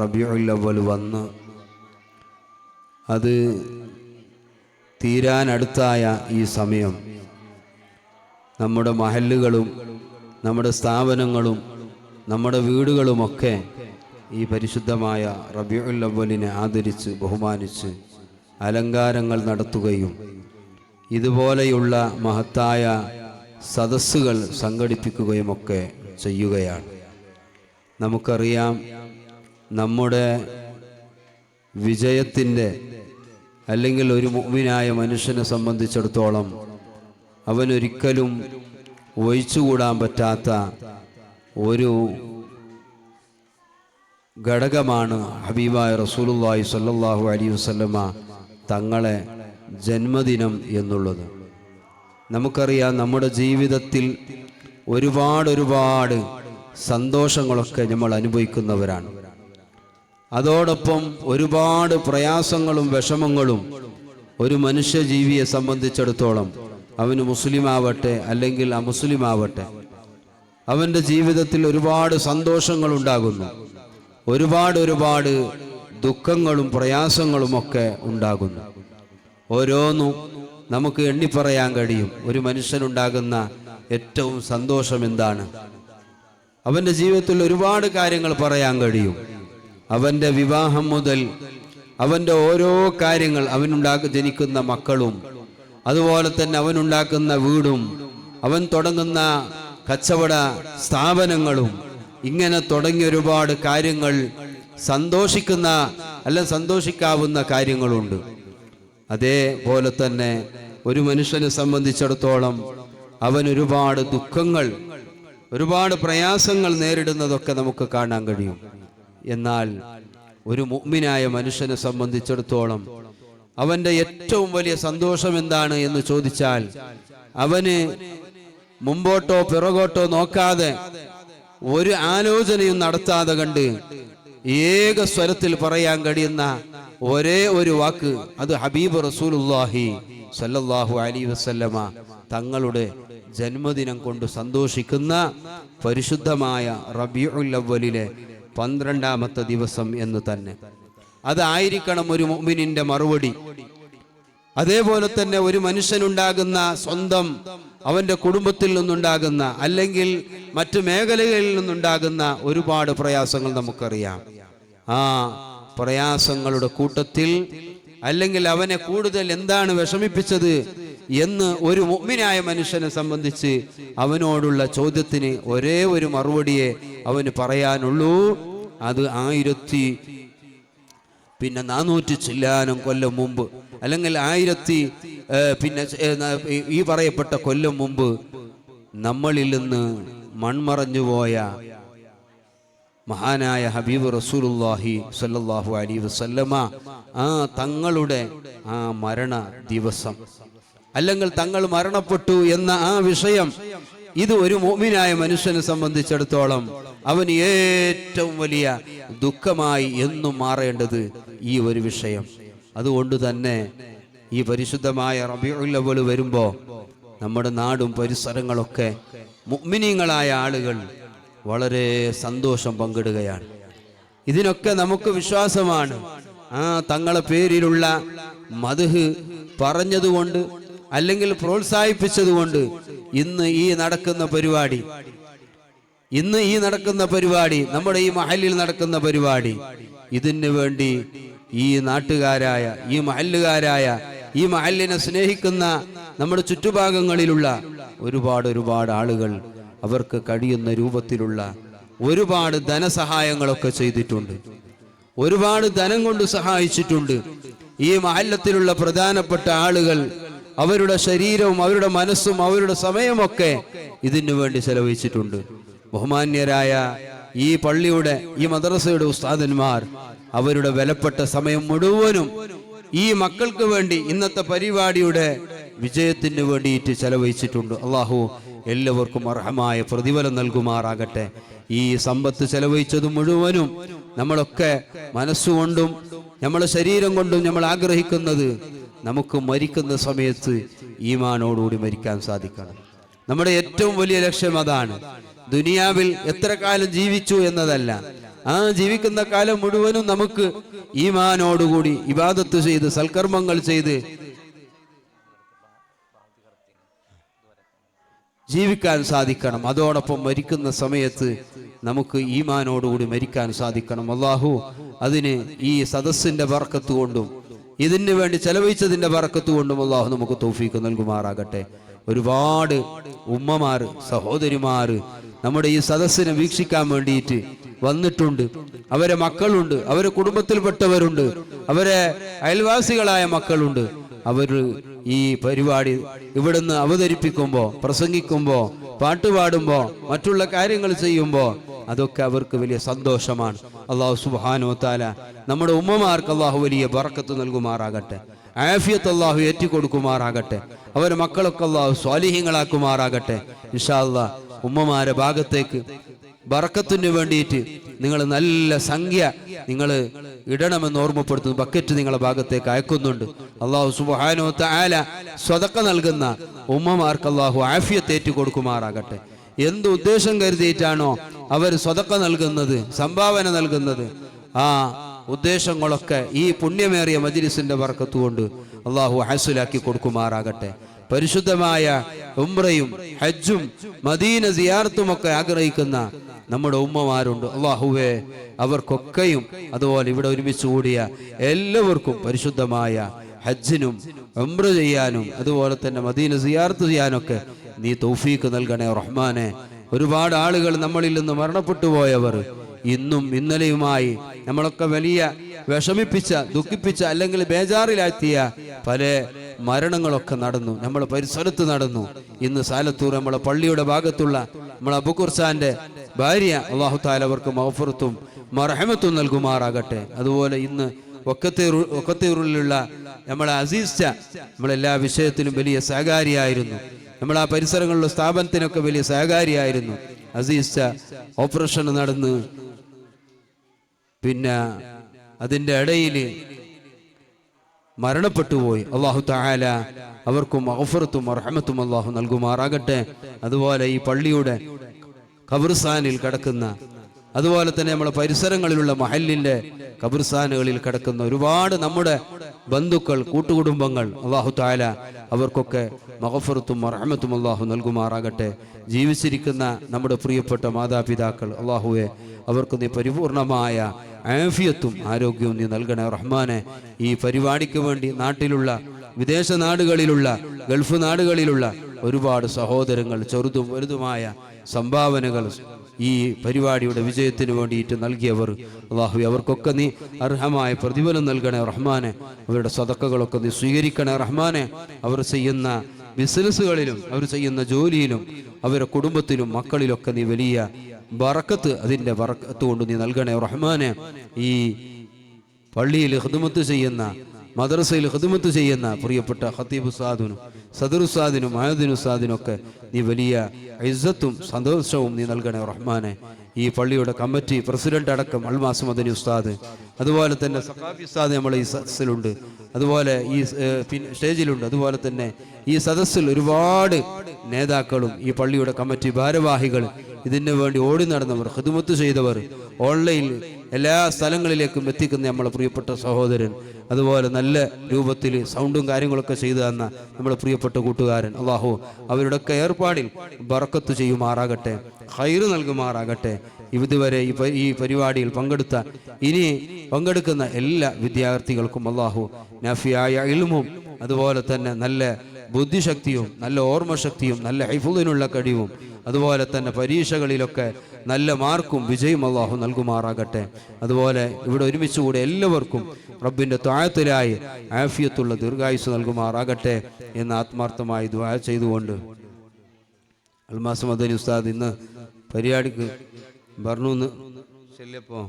റബീഉൽ അവ്വൽ വന്ന് അത് തീരാനടുത്തായ ഈ സമയം നമ്മുടെ മഹല്ലുകളും നമ്മുടെ സ്ഥാപനങ്ങളും നമ്മുടെ വീടുകളുമൊക്കെ ഈ പരിശുദ്ധമായ റബീഉൽ അവ്വലിനെ ആദരിച്ച് ബഹുമാനിച്ച് അലങ്കാരങ്ങൾ നടത്തുകയും ഇതുപോലെയുള്ള മഹത്തായ സദസ്സുകൾ സംഘടിപ്പിക്കുകയുമൊക്കെ ചെയ്യുകയാണ്. നമുക്കറിയാം, നമ്മുടെ വിജയത്തിൻ്റെ അല്ലെങ്കിൽ ഒരു മുഅ്മിനായ മനുഷ്യനെ സംബന്ധിച്ചിടത്തോളം അവനൊരിക്കലും ഒഴിച്ചുകൂടാൻ പറ്റാത്ത ഒരു ഘടകമാണ് ഹബീബായ റസൂലുള്ളാഹി സ്വല്ലല്ലാഹു അലൈഹി വസല്ലമ തങ്ങളെ ജന്മദിനം എന്നുള്ളത്. നമുക്കറിയാം, നമ്മുടെ ജീവിതത്തിൽ ഒരുപാട് സന്തോഷങ്ങളൊക്കെ നമ്മൾ അനുഭവിക്കുന്നവരാണ്. അതോടൊപ്പം ഒരുപാട് പ്രയാസങ്ങളും വിഷമങ്ങളും ഒരു മനുഷ്യജീവിയെ സംബന്ധിച്ചിടത്തോളം, അവന് മുസ്ലിമാവട്ടെ അല്ലെങ്കിൽ അമുസ്ലിമാവട്ടെ, അവൻ്റെ ജീവിതത്തിൽ ഒരുപാട് സന്തോഷങ്ങളുണ്ടാകുന്നു, ഒരുപാട് ദുഃഖങ്ങളും പ്രയാസങ്ങളുമൊക്കെ ഉണ്ടാകുന്നു. ഓരോന്നും നമുക്ക് എണ്ണിപ്പറയാൻ കഴിയും. ഒരു മനുഷ്യനുണ്ടാകുന്ന ഏറ്റവും സന്തോഷം എന്താണ്? അവൻ്റെ ജീവിതത്തിൽ ഒരുപാട് കാര്യങ്ങൾ പറയാൻ കഴിയും. അവൻ്റെ വിവാഹം മുതൽ അവൻ്റെ ഓരോ കാര്യങ്ങൾ, ജനിക്കുന്ന മക്കളും, അതുപോലെ തന്നെ അവനുണ്ടാക്കുന്ന വീടും, അവൻ തുടങ്ങുന്ന കച്ചവട സ്ഥാപനങ്ങളും, ഇങ്ങനെ തുടങ്ങിയ ഒരുപാട് കാര്യങ്ങൾ സന്തോഷിക്കാവുന്ന കാര്യങ്ങളുണ്ട്. അതേപോലെ തന്നെ ഒരു മനുഷ്യനെ സംബന്ധിച്ചിടത്തോളം അവൻ ഒരുപാട് ദുഃഖങ്ങൾ, ഒരുപാട് പ്രയാസങ്ങൾ നേരിടുന്നതൊക്കെ നമുക്ക് കാണാൻ കഴിയും. എന്നാൽ ഒരു മുഅ്മിനായ മനുഷ്യനെ സംബന്ധിച്ചിടത്തോളം അവൻ്റെ ഏറ്റവും വലിയ സന്തോഷം എന്താണ് എന്ന് ചോദിച്ചാൽ, അവന് മുമ്പോട്ടോ പിറകോട്ടോ നോക്കാതെ, ഒരു ആലോചനയും നടത്താതെ കണ്ട് ഏക സ്വരത്തിൽ പറയാൻ കഴിയുന്ന ഒരേ ഒരു വാക്ക്, അത് ഹബീബ് റസൂലുള്ളാഹി സ്വല്ലല്ലാഹു അലൈഹി വസല്ലമ തങ്ങളുടെ ജന്മദിനം കൊണ്ട് സന്തോഷിക്കുന്ന പരിശുദ്ധമായ റബീഉൽ അവ്വലിലെ 12ാമത്തെ ദിവസം എന്ന് തന്നെ. അതായിരിക്കണം ഒരു മുഅ്മിനിന്റെ മറുപടി. അതേപോലെ തന്നെ ഒരു മനുഷ്യനുണ്ടാകുന്ന സ്വന്തം അവന്റെ കുടുംബത്തിൽ നിന്നുണ്ടാകുന്ന അല്ലെങ്കിൽ മറ്റു മേഖലകളിൽ നിന്നുണ്ടാകുന്ന ഒരുപാട് പ്രയാസങ്ങൾ നമുക്കറിയാം. ആ പ്രയാസങ്ങളുടെ കൂട്ടത്തിൽ അല്ലെങ്കിൽ അവനെ കൂടുതൽ എന്താണ് വിഷമിപ്പിച്ചത് എന്ന് ഒരു മുഅ്മിനായ മനുഷ്യനെ സംബന്ധിച്ച് അവനോടുള്ള ചോദ്യത്തിന് ഒരേ ഒരു മറുപടിയെ അവന് പറയാനുള്ളൂ. അത് 1400 ചില്ലാനം കൊല്ലം മുമ്പ്, അല്ലെങ്കിൽ 1000 ഈ പറയപ്പെട്ട കൊല്ലം മുമ്പ് നമ്മളിൽ നിന്ന് മൺമറഞ്ഞുപോയ മഹാനായ ഹബീബ് റസൂലുള്ളാഹി സ്വല്ലല്ലാഹു അലൈഹി വസല്ലമ തങ്ങളുടെ മരണ ദിവസം, അല്ലെങ്കിൽ തങ്ങൾ മരണപ്പെട്ടു എന്ന ആ വിഷയം, ഇത് ഒരു മുഅ്മിനായ മനുഷ്യനെ സംബന്ധിച്ചിടത്തോളം അവന് ഏറ്റവും വലിയ ദുഃഖമായി എന്നും മാറേണ്ടത് ഈ ഒരു വിഷയം. അതുകൊണ്ട് തന്നെ ഈ പരിശുദ്ധമായ റബീഉൽ അവ്വൽ വരുമ്പോൾ നമ്മുടെ നാടും പരിസരങ്ങളൊക്കെ മുഅ്മിനീങ്ങളായ ആളുകൾ വളരെ സന്തോഷം പങ്കിടുകയാണ്. ഇതിനൊക്കെ നമുക്ക് വിശ്വാസമാണ്. തങ്ങളെ പേരിലുള്ള മദ്ഹ് പറഞ്ഞതുകൊണ്ട് അല്ലെങ്കിൽ പ്രോത്സാഹിപ്പിച്ചതുകൊണ്ട് ഇന്ന് ഈ നടക്കുന്ന പരിപാടി, നമ്മുടെ ഈ മഹല്ലിൽ നടക്കുന്ന പരിപാടി, ഇതിനു വേണ്ടി ഈ നാട്ടുകാരായ, ഈ മഹല്ലുകാരായ, ഈ മഹല്ലിനെ സ്നേഹിക്കുന്ന നമ്മുടെ ചുറ്റുഭാഗങ്ങളിലുള്ള ഒരുപാട് ആളുകൾ അവർക്ക് കഴിയുന്ന രൂപത്തിലുള്ള ഒരുപാട് ധനസഹായങ്ങളൊക്കെ ചെയ്തിട്ടുണ്ട്. ഒരുപാട് ധനം കൊണ്ട് സഹായിച്ചിട്ടുണ്ട്. ഈ മഹല്ലത്തിലുള്ള പ്രധാനപ്പെട്ട ആളുകൾ അവരുടെ ശരീരവും അവരുടെ മനസ്സും അവരുടെ സമയമൊക്കെ ഇതിനു വേണ്ടി ചെലവഴിച്ചിട്ടുണ്ട്. ബഹുമാന്യരായ ഈ പള്ളിയുടെ, ഈ മദ്രസയുടെ ഉസ്താദന്മാർ അവരുടെ വിലപ്പെട്ട സമയം മുഴുവനും ഈ മക്കൾക്ക് വേണ്ടി, ഇന്നത്തെ പരിപാടിയുടെ വിജയത്തിന് വേണ്ടിയിട്ട് ചെലവഴിച്ചിട്ടുണ്ട്. അള്ളാഹു എല്ലാവർക്കും അർഹമായ പ്രതിഫലം നൽകുമാറാകട്ടെ. ഈ സമ്പത്ത് ചെലവഴിച്ചത് മുഴുവനും നമ്മളൊക്കെ മനസ്സുകൊണ്ടും നമ്മളെ ശരീരം കൊണ്ടും നമ്മൾ ആഗ്രഹിക്കുന്നത് നമുക്ക് മരിക്കുന്ന സമയത്ത് ഈമാനോടുകൂടി മരിക്കാൻ സാധിക്കണം. നമ്മുടെ ഏറ്റവും വലിയ ലക്ഷ്യം അതാണ്. ദുനിയാവിൽ എത്ര കാലം ജീവിച്ചു എന്നതല്ല, ആ ജീവിക്കുന്ന കാലം മുഴുവനും നമുക്ക് ഈമാനോടുകൂടി ഇബാദത്ത് ചെയ്ത് സൽക്കർമ്മങ്ങൾ ചെയ്ത് ജീവിക്കാൻ സാധിക്കണം. അതോടൊപ്പം മരിക്കുന്ന സമയത്ത് നമുക്ക് ഈമാനോടുകൂടി മരിക്കാൻ സാധിക്കണം. അല്ലാഹു അതിന് ഈ സദസ്സിന്റെ ബർക്കത്ത് കൊണ്ടും ഇതിന് വേണ്ടി ചെലവഴിച്ചതിന്റെ ബർക്കത്ത് കൊണ്ടും അല്ലാഹു നമുക്ക് തൗഫീഖ് നൽകുമാറാകട്ടെ. ഒരുപാട് ഉമ്മമാര് സഹോദരിമാര് നമ്മുടെ ഈ സദസ്സിനെ വീക്ഷിക്കാൻ വേണ്ടിയിട്ട് വന്നിട്ടുണ്ട്. അവരെ മക്കളുണ്ട്, അവരെ കുടുംബത്തിൽപ്പെട്ടവരുണ്ട്, അവരെ അയൽവാസികളായ മക്കളുണ്ട്. അവർ ഈ പരിപാടി ഇവിടുന്ന് അവതരിപ്പിക്കുമ്പോൾ, പ്രസംഗിക്കുമ്പോൾ, പാട്ടുപാടുമ്പോൾ, മറ്റുള്ള കാര്യങ്ങൾ ചെയ്യുമ്പോൾ അതൊക്കെ അവർക്ക് വലിയ സന്തോഷമാണ്. അല്ലാഹു സുബ്ഹാനഹു വ തആല നമ്മുടെ ഉമ്മമാർക്ക് അല്ലാഹു വലിയ ബർക്കത്ത് നൽകുമാറാകട്ടെ. ആഫിയത്ത് അല്ലാഹു ഏറ്റിക്കൊടുക്കുമാറാകട്ടെ. അവരെ മക്കളൊക്കെ അല്ലാഹു സ്വാലിഹീങ്ങളാക്കുമാറാകട്ടെ. ഇൻഷാ അല്ലാഹ് ഉമ്മമാരെ ഭാഗത്തേക്ക് ബർക്കത്തിന് വേണ്ടിയിട്ട് നിങ്ങൾ നല്ല സംഖ്യ നിങ്ങൾ ഇടണമെന്ന് ഓർമ്മപ്പെടുത്തുന്നു. ബക്കറ്റ് നിങ്ങളെ ഭാഗത്തേക്ക് അയക്കുന്നുണ്ട്. അല്ലാഹു സുബ്ഹാനഹു വ തആല സ്വതക്ക നൽകുന്ന ഉമ്മമാർക്ക് അല്ലാഹു ആഫിയത്ത് ഏറ്റിക്കൊടുക്കുമാറാകട്ടെ. എന്ത് ഉദ്ദേശം കരുതിയിട്ടാണോ അവർ സ്വതക്ക നൽകുന്നത്, സംഭാവന നൽകുന്നത്, ആ ഉദ്ദേശങ്ങളൊക്കെ ഈ പുണ്യമേറിയ മജ്ലിസിന്റെ ബർക്കത്ത് കൊണ്ട് അല്ലാഹു ഹസ്സലാക്കി കൊടുക്കുമാറാകട്ടെ. പരിശുദ്ധമായ ഉംറയും ഹജ്ജും മദീന സിയാറത്തും ഒക്കെ ആഗ്രഹിക്കുന്ന നമ്മുടെ ഉമ്മമാരുണ്ട്. അല്ലാഹുവേ അവർക്കൊക്കെയും അതുപോലെ ഇവിടെ ഒരുമിച്ച് കൂടിയ എല്ലാവർക്കും പരിശുദ്ധമായ ഹജ്ജിനും ഉംറ ചെയ്യാനും അതുപോലെ തന്നെ മദീന സിയാറത്ത് ചെയ്യാനൊക്കെ നീ തൗഫീഖ് നൽകണേ റഹ്മാനെ. ഒരുപാട് ആളുകൾ നമ്മളിൽ നിന്ന് മരണപ്പെട്ടു പോയവർ ഇന്നും ഇന്നലെയുമായി നമ്മളൊക്കെ വലിയ വിഷമിപ്പിച്ച, ദുഃഖിപ്പിച്ച, അല്ലെങ്കിൽ ബേജാറിലാക്കിയ പല മരണങ്ങളൊക്കെ നടന്നു, നമ്മളെ പരിസരത്ത് നടന്നു. ഇന്ന് സാലത്തൂർ നമ്മളെ പള്ളിയുടെ ഭാഗത്തുള്ള നമ്മളെ അബൂഖുർസാന്റെ ഭാര്യ അല്ലാഹു തആല അവർക്ക് മഗ്ഫിറത്തും മർഹമത്തും നൽകുമാറാകട്ടെ. അതുപോലെ ഇന്ന് വക്കത്തൂറിലുള്ള നമ്മളെ അസീസ് നമ്മളെല്ലാ വിഷയത്തിലും വലിയ സഹകാരിയായിരുന്നു. നമ്മൾ ആ പരിസരങ്ങളിലുള്ള സ്ഥാപനത്തിനൊക്കെ വലിയ സഹകാരിയായിരുന്നു. അസീസ് ഓപ്പറേഷൻ നടന്ന് പിന്നെ അതിൻ്റെ ഇടയിൽ മരണപ്പെട്ടുപോയി. അല്ലാഹു തആല അവർക്കും മഗ്ഫിറത്തും റഹ്മത്തും അല്ലാഹു നൽകുമാറാകട്ടെ. അതുപോലെ ഈ പള്ളിയുടെ ഖബർസ്ഥാനിൽ കിടക്കുന്ന, അതുപോലെ തന്നെ നമ്മുടെ പരിസരങ്ങളിലുള്ള മഹല്ലിന്റെ ഖബർസ്ഥാനുകളിൽ കിടക്കുന്ന ഒരുപാട് നമ്മുടെ ബന്ധുക്കൾ, കൂട്ടുകുടുംബങ്ങൾ, അല്ലാഹു തആല അവർക്കൊക്കെ മഗ്ഫിറത്തും റഹ്മത്തും അല്ലാഹു നൽകുമാറാകട്ടെ. ജീവിച്ചിരിക്കുന്ന നമ്മുടെ പ്രിയപ്പെട്ട മാതാപിതാക്കൾ അല്ലാഹുവേ അവർക്ക് നീ പരിപൂർണമായ ആഫിയത്തും ആരോഗ്യവും നീ നൽകണേ റഹ്മാനെ. ഈ പരിപാടിക്ക് വേണ്ടി നാട്ടിലുള്ള, വിദേശ നാടുകളിലുള്ള, ഗൾഫ് നാടുകളിലുള്ള ഒരുപാട് സഹോദരങ്ങൾ ചെറുതും വലുതുമായ സംഭാവനകൾ ഈ പരിപാടിയുടെ വിജയത്തിന് വേണ്ടിയിട്ട് നൽകിയവർ അല്ലാഹുവേ അവർക്കൊക്കെ നീ അർഹമായ പ്രതിഫലം നൽകണേ റഹ്മാനെ. അവരുടെ സദഖകളൊക്കെ നീ സ്വീകരിക്കണേ റഹ്മാനെ. അവർ ചെയ്യുന്ന ബിസിനസ്സുകളിലും അവർ ചെയ്യുന്ന ജോലിയിലും അവരുടെ കുടുംബത്തിലും മക്കളിലൊക്കെ നീ വലിയ ബറക്കത്ത്, അതിൻ്റെ ബറക്കത്ത് കൊണ്ട് നീ നൽകണേ റഹ്മാനെ. ഈ പള്ളിയിൽ ഖിദ്മത്ത് ചെയ്യുന്ന, മദ്രസയിൽ ഖിദ്മത്ത് ചെയ്യുന്ന പ്രിയപ്പെട്ട ഖത്തീബ് ഉസ്താദിനും സദർ ഉസ്താദിനും മഹദിൻ ഉസ്താദിനും ഒക്കെ നീ വലിയ ഇസ്സത്തും സന്തോഷവും നീ നൽകണേ റഹ്മാനെ. ഈ പള്ളിയുടെ കമ്മിറ്റി പ്രസിഡന്റ് അടക്കം അൽമാസ് മദനി ഉസ്താദ്, അതുപോലെ തന്നെ സഖാഫി ഉസ്താദ് നമ്മളെ ഈ സദസ്സിലുണ്ട്, അതുപോലെ ഈ സ്റ്റേജിലുണ്ട്. അതുപോലെ തന്നെ ഈ സദസ്സിൽ ഒരുപാട് നേതാക്കളും ഈ പള്ളിയുടെ കമ്മിറ്റി ഭാരവാഹികൾ, ഇതിനു വേണ്ടി ഓടി നടന്നവർ, ഖിദ്മത്ത് ചെയ്തവർ, ഓൺലൈനിൽ എല്ലാ സ്ഥലങ്ങളിലേക്കും എത്തിക്കുന്ന നമ്മളെ പ്രിയപ്പെട്ട സഹോദരൻ, അതുപോലെ നല്ല രൂപത്തിൽ സൗണ്ടും കാര്യങ്ങളൊക്കെ ചെയ്തു തന്ന നമ്മുടെ പ്രിയപ്പെട്ട കൂട്ടുകാരൻ, അല്ലാഹു അവരുടെയൊക്കെ ഏർപ്പാടിൽ ബറക്കത്ത് ചെയ്യുമാറാകട്ടെ, ഖൈറ് നൽകുമാറാകട്ടെ. ഇതുവരെ ഈ പരിപാടിയിൽ പങ്കെടുത്ത, ഇനി പങ്കെടുക്കുന്ന എല്ലാ വിദ്യാർത്ഥികൾക്കും അല്ലാഹു നാഫിയായ ഇൽമും അതുപോലെ തന്നെ നല്ല ബുദ്ധിശക്തിയും നല്ല ഓർമ്മശക്തിയും നല്ല ഹിഫ്ളിനുള്ള കഴിവും അതുപോലെ തന്നെ പരീക്ഷകളിലൊക്കെ നല്ല മാർക്കും വിജയം അല്ലാഹു നൽകുമാറാകട്ടെ. അതുപോലെ ഇവിടെ ഒരുമിച്ച് കൂടെ എല്ലാവർക്കും റബ്ബിൻ്റെ ത്വാഅത്തിലായി ആഫിയത്തുള്ള ദീർഘായുസ് നൽകുമാറാകട്ടെ എന്ന് ആത്മാർത്ഥമായി ദുആ ചെയ്തുകൊണ്ട് അൽമാസ് മദനി ഉസ്താദ് ഇന്ന് പരിപാടിക്ക് പറഞ്ഞു ചെല്ലപ്പോൾ